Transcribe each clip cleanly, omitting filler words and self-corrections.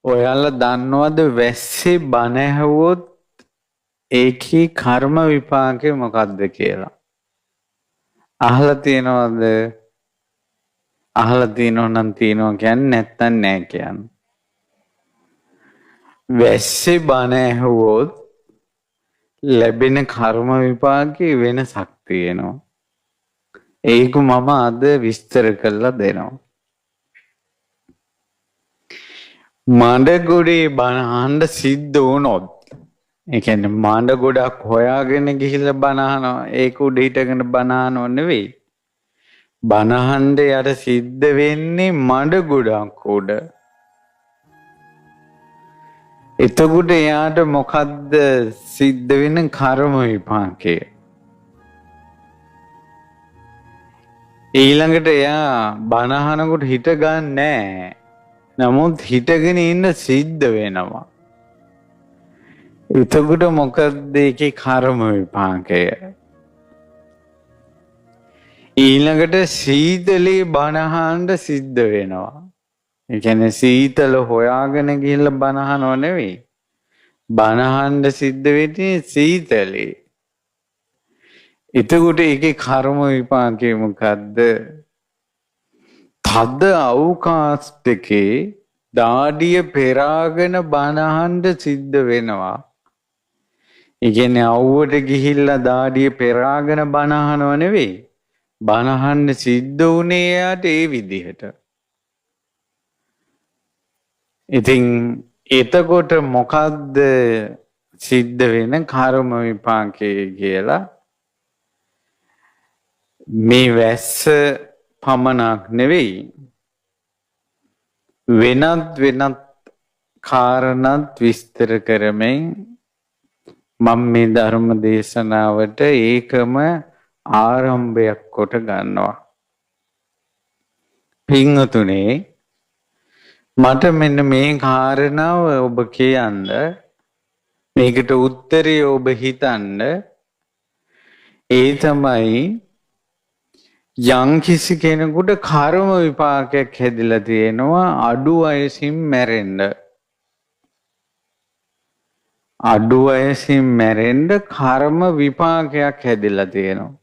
ඔයාලා දන්නවද වැස්සේ බණ ඇහුවොත් ඒකේ කර්ම විපාකය මොකක්ද කියලා? අහලා තියෙනවද? අහලා තියෙනව නම් තියෙනවා කියන්නේ නැත්තම් නෑ කියන්නේ. වැස්සේ බණ ඇහුවොත් ලැබෙන කර්ම විපාකේ වෙනසක් තියෙනවා. ඒක මම අද විස්තර කරලා දෙනවා. මඩගොඩේ බණ අහන්න සිද්ධ වුණොත්, ඒ කියන්නේ මඩ ගොඩක් හොයාගෙන ගිහිල්ලා බණ අහනවා. ඒක උඩ හිටගෙන බණ අහනව නෙවෙයි. බණ අහන්න යට සිද්ධ වෙන්නේ මඩ ගොඩක් උඩ. එතකොට එයාට මොකද්ද සිද්ධ වෙන කර්ම විපාකය? ඊළඟට එයා බණ අහනකොට හිත ගන්න නෑ. නමුත් හිතගෙන ඉන්න සිද්ධ වෙනවා. එතකොට මොකක්ද ඒකේ කර්ම විපාකය? ඊළඟට සීතලේ බණ අහන්න සිද්ධ වෙනවා. ඒ කියන්නේ සීතල හොයාගෙන ගිහිල්ලා බණ අහනව නෙවෙයි. බණ අහන්න සිද්ධ වෙන්නේ සීතලේ. එතකොට ඒකේ කර්ම විපාකය මොකද්ද? තද අවකාශ එකේ දාඩිය පෙරාගෙන බණ අහන්න සිද්ධ වෙනවා. ඒ කියන්නේ අවුවට ගිහිල්ලා දාඩිය පෙරාගෙන බණ අහනව නෙවෙයි. බණ අහන්න සිද්ධ වුණේ යාට ඒ විදිහට. ඉතින් එතකොට මොකද්ද සිද්ධ වෙන කර්ම විපාකය කියලා? මේ වැස්ස පමණක් නෙවෙයි, වෙනත් කාරණාත් විස්තර කරමින් මම මේ ධර්ම දේශනාවට ඒකම ආරම්භයක් කොට ගන්නවා. පින්වතුනේ, මට මෙන්න මේ කාරණාව ඔබ කියන්න, මේකට උත්තරය ඔබ හිතන්න. ඒ තමයි යම්කිසි කෙනෙකුට කර්ම විපාකයක් හැදිලා තියෙනවා අඩු වයසින් මැරෙන්න. අඩු වයසින් මැරෙන්න කර්ම විපාකයක් හැදිලා තියෙනවා.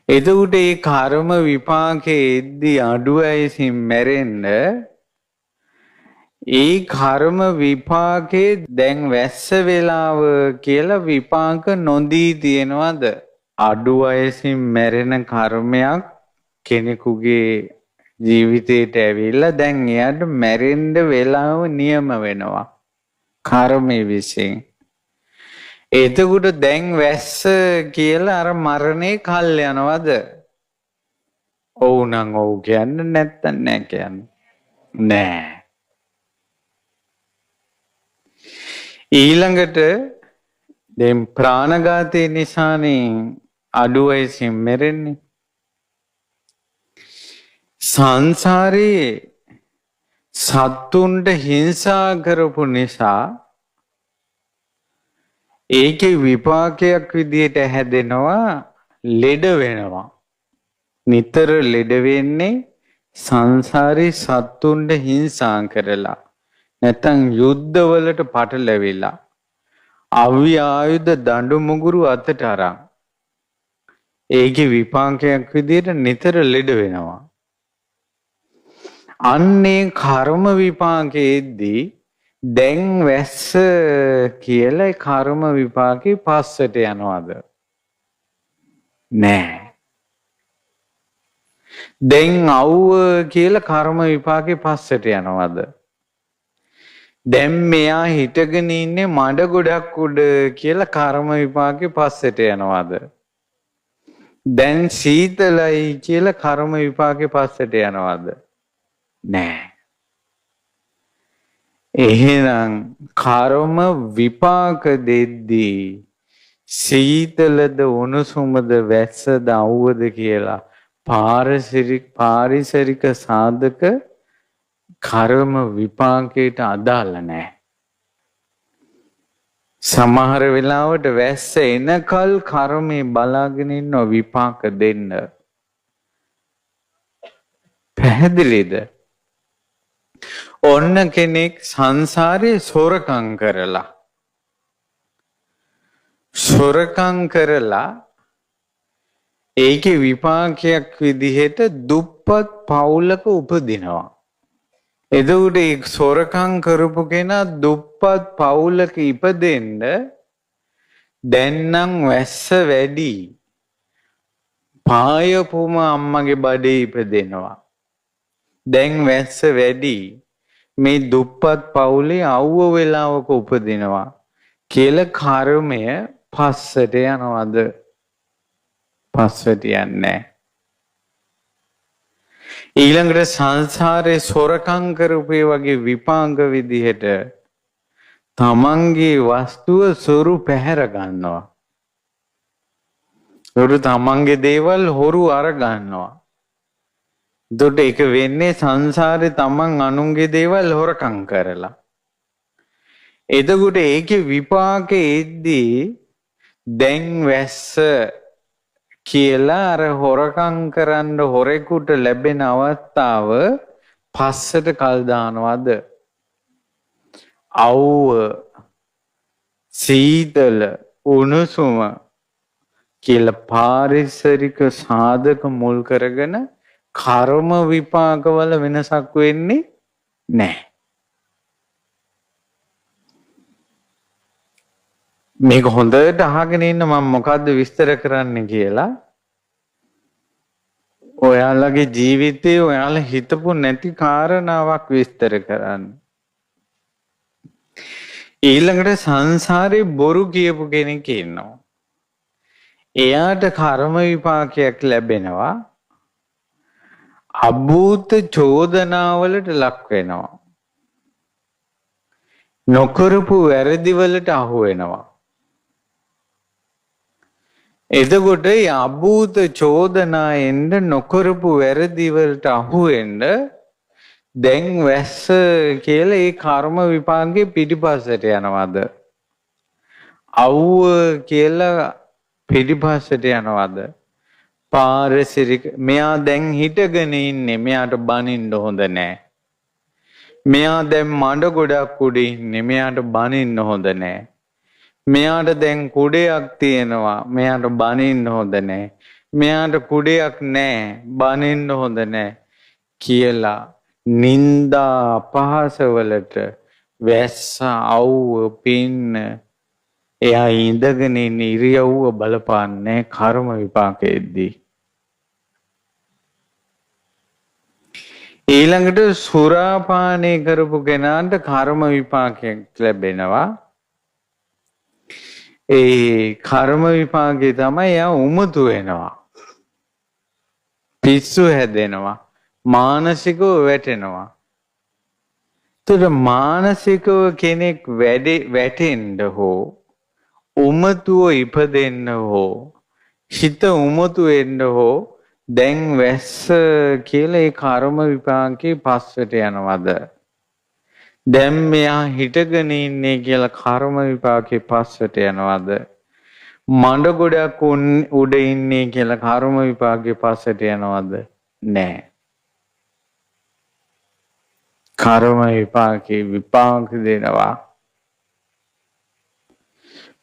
එතකොට මේ කර්ම විපාකයේදී අඩු වයසින් මැරෙන්න, ඒ කර්ම විපාකේ දැන් වැස්ස වෙලාව කියලා විපාක නොදී තියෙනවද? අඩු වයසින් මැරෙන කර්මයක් කෙනෙකුගේ ජීවිතයට ඇවිල්ලා දැන් එයාට මැරෙන්න වෙලාව නියම වෙනවා කර්මයේ විසින්. එතකොට දැන් වැස්ස කියලා අර මරණේ කල් යනවද? ඔව් නම් ඔව් කියන්න, නැත්තම් නෑ කියන්න. නෑ. ඊළඟට දැන් ප්‍රාණඝාතය නිසානේ අඩු වයසින් මැරෙන්නේ. සංසාරේ සත්තුන්ට හිංසා කරපු නිසා ඒකේ විපාකයක් විදියට හැදෙනවා, ලෙඩ වෙනවා. නිතර ලෙඩ වෙන්නේ සංසාරේ සත්තුන්ට හිංසා කරලා, නැත්නම් යුද්ධවලට පටලැවිලා, අව්‍ය ආයුධ දඬු මුගුරු අතට අරන් ඒකේ විපාකයක් විදියට නිතර ලෙඩ වෙනවා. අන්නේ කර්ම විපාකයේදී දැන් වැස්ස කියලා කර්ම විපාකේ පස්සට යනවද? නෑ. දැන් අවුව කියලා කර්ම විපාකේ පස්සට යනවද? දැන් මෙයා හිටගෙන ඉන්නේ මඩ ගොඩක් උඩ කියලා කර්ම විපාකේ පස්සට යනවද? දැන් සීතලයි කියලා කර්ම විපාකේ පස්සට යනවද? නෑ. එහෙනම් කර්ම විපාක දෙද්දී සීතලද උණුසුමද වැස්සද අවුවද කියලා පාරිසරික සාධක කර්ම විපාකයට අදාළ නැහැ. සමහර වෙලාවට වැස්ස එනකල් කර්මේ බලාගෙන ඉන්න විපාක දෙන්න. පැහැදිලිද? ඔන්න කෙනෙක් සංසාරේ සොරකම් කරලා ඒකේ විපාකයක් විදිහට දුප්පත් පවුලක උපදිනවා. එතකොට ඒ සොරකම් කරපු කෙනා දුප්පත් පවුලක ඉපදෙන්න දැන් නම් වැස්ස වැඩි. පායපුම අම්මගේ බඩේ ඉපදෙනවා. දැන් වැස්ස වැඩි. මේ දුප්පත් පවුලේ අවුව වෙලාවක උපදිනවා කියලා කර්මය පස්සට යනවද? පස්සට යන්නේ. ඊළඟට සංසාරේ සොරකම් කරපේ වගේ විපාක විදිහට තමන්ගේ වස්තුව සොරු පැහැර ගන්නවා. තමන්ගේ දේවල් හොරු අර ගන්නවා. එතකොට ඒක වෙන්නේ සංසාරේ තමන් අනුන්ගේ දේවල් හොරකම් කරලා. එතකොට ඒකේ විපාකෙ එද්දී දැන් වැස්ස කියලා අර හොරකම් කරන්න හොරෙකුට ලැබෙන අවස්ථාව පස්සට කල් දානවද? අවුව, සීතල, උණුසුම කියලා පාරිසරික සාධක මුල් කරගෙන කර්ම විපාකවල වෙනසක් වෙන්නේ නැහැ. මේක හොඳට අහගෙන ඉන්න මම මොකද්ද විස්තර කරන්න කියලා. ඔයාලගේ ජීවිතේ ඔයාලා හිතපු නැති කාරණාවක් විස්තර කරන්න. ඊළඟට සංසාරේ බොරු කියපු කෙනෙක් ඉන්නවා. එයාට කර්ම විපාකයක් ලැබෙනවා. අභූත චෝදනාවලට ලක් වෙනවා. නොකරපු වැරදි වලට අහු වෙනවා. එතකොට අභූත චෝදනා එන්න නොකරපු වැරදි වලට අහු වෙන්න දැන් වැස්ස කියලා ඒ කර්ම විපාකේ පිටිපස්සට යනවද? අවුව කියලා පිටිපස්සට යනවද? පාරිසරික මෙයා දැන් හිටගෙන ඉන්නේ මෙයාට බනින්න හොඳ නැහැ. මෙයා දැන් මඩ ගොඩක් උඩ ඉන්නේ මෙයාට බනින්න හොඳ නැහැ. මෙයාට දැන් කුඩයක් තියෙනවා මෙයාට බනින්න හොඳ නැහැ. මෙයාට කුඩයක් නැහැ බනින්න හොඳ නැහැ කියලා නිന്ദා අපහාස වලට වැස්ස අවුව පින්න එයා ඉඳගෙන ඉන්න ඉරියව්ව බලපාන්නේ කර්ම විපාකෙද්දී. ඊළඟට සුරාපානය කරපු කෙනාට කර්ම විපාකයක් ලැබෙනවා. ඒ කර්ම විපාකේ තමයි එයා උමතු වෙනවා. පිස්සු හැදෙනවා. මානසිකව වැටෙනවා. එතකොට මානසිකව කෙනෙක් වැටෙන්න හෝ උමතුව ඉපදෙන්න හෝ හිත උමතු වෙන්න හෝ දැන් වැස්ස කියලා ඒ කර්ම විපාකේ පස්සට යනවද? දැන් මෙයා හිටගෙන ඉන්නේ කියලා කර්ම විපාකේ පස්සට යනවද? මඩ ගොඩක් උඩ ඉන්නේ කියලා කර්ම විපාකේ පස්සට යනවද? නෑ. කර්ම විපාකේ විපාක දෙනවා.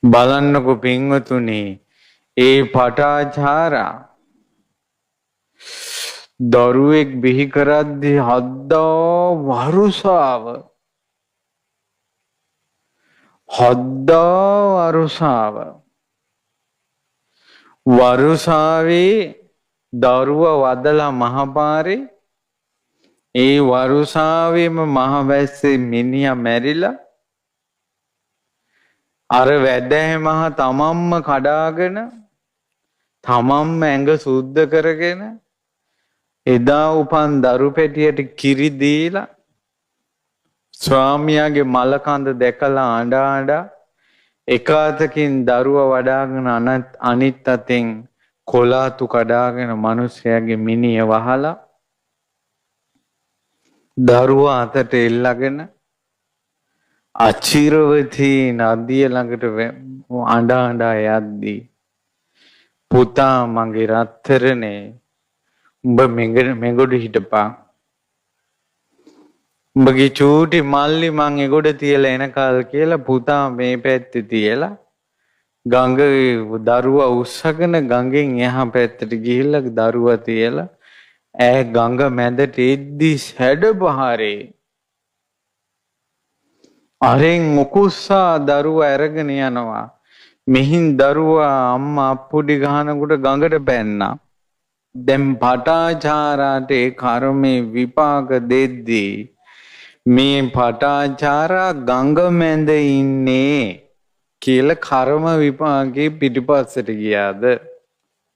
බලන්නකො පින්වතුනි ඒ පටාචාරා දරුවෙක් බිහි කරද්දී හද්දා වරුසාවේ දරුවා වදලා මහපාරේ ඒ වරුසාවේම මහවැස්සේ මිනිහා මැරිලා අර වැදෑමහ තමන්ම කඩාගෙන තමන්ම ඇඟ සුද්ධ කරගෙන එදා උපන් දරු පැටියට කිරි දීලා ස්වාමියාගේ මලකඳ දැකලා අඬ එක අතකින් දරුවා වඩාගෙන අනිත් අතින් කොලාතු කඩාගෙන මිනිසයාගේ මිනිය වහලා දරුවා අතට එල්ලගෙන අචිරවතී නදිය ළඟට අඬ යද්දී පුතා මගේ රත්තරනේ උඹ මෙගොඩ හිටපන් උඹගේ චූටි මල්ලි මං එගොඩ තියලා එනකල් කියලා පුතා මේ පැත්තේ තියලා ගඟේ දරුවා උස්සගෙන ගඟෙන් එහා පැත්තට ගිහිල්ලා දරුවා තියලා ඈ ගඟ මැදට එද්දි හැඩ පහරේ අරෙන් උකුස්සා දරුවා අරගෙන යනවා. මෙහින් දරුවා අම්මා අප්පුඩි ගහනකොට ගඟට පැන්නා. දැන් පටාචාරාට ඒ කර්මේ විපාක දෙද්දී මේ පටාචාරා ගඟ මැද ඉන්නේ කියලා කර්ම විපාකේ පිටිපස්සට ගියාද?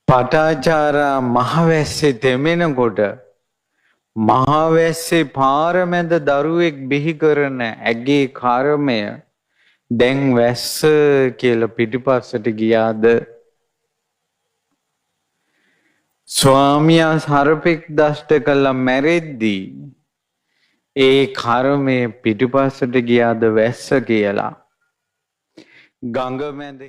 පටාචාරා මහවැස්සේ තෙමෙනකොට මහවැස්සේ පාර මැද දරුවෙක් බිහි කරන ඇගේ කර්මය දැන් වැස්ස කියලා පිටිපස්සට ගියාද? ස්වාමියා සර්පෙක් දෂ්ට කළා මැරෙද්දී ඒ කර්මය පිටිපස්සට ගියාද වැස්ස කියලා? ගඟ මැද